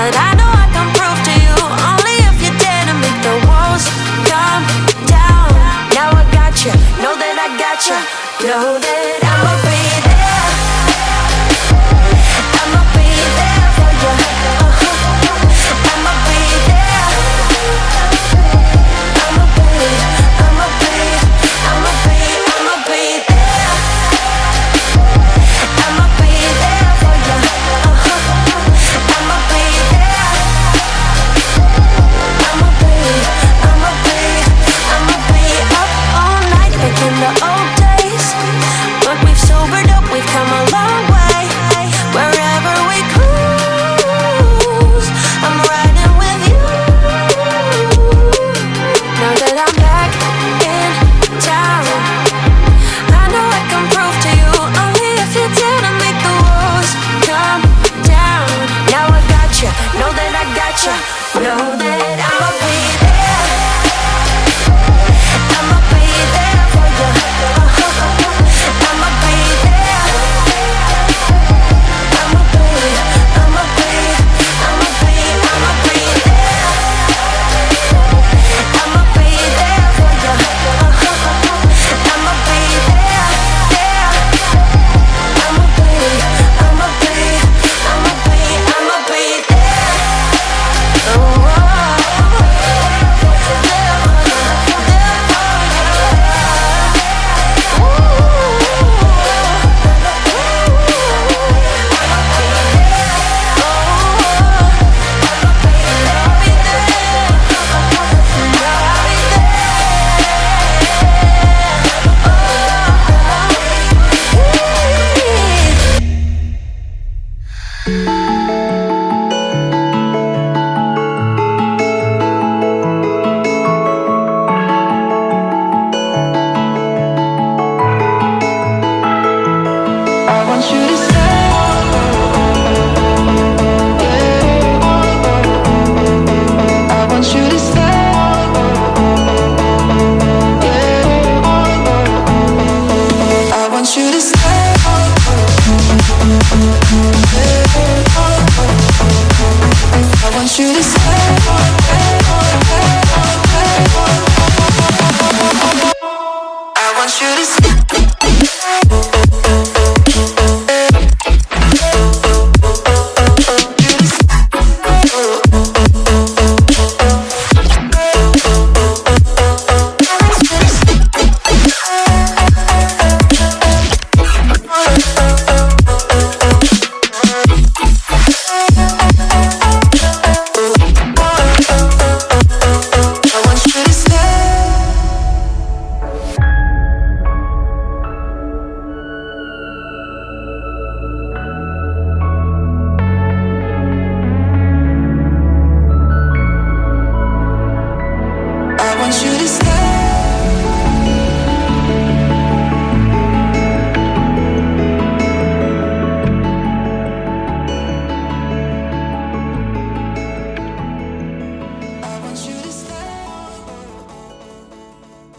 But I know I can prove to you, only if you dare to make the walls come down. Now I got you, know that I got you, know that I'ma be there. I'ma be there for you. I'ma be there. I'ma be there for you. I'ma be there. I'ma be up all night thinking the old days. But we've sobered up, we've come a long way. Wherever we cruise, I'm riding with you. Now that I'm back in town, I know I can prove to you, only if you dare to make the walls come down. Now I got you, know that I got you, know that I'ma be there. I'ma be there for you. I'ma be there. I'ma be there for you. I'ma be there. I'ma be there for you. I'ma be there, there. I'ma be there. Oh, I want you to stay.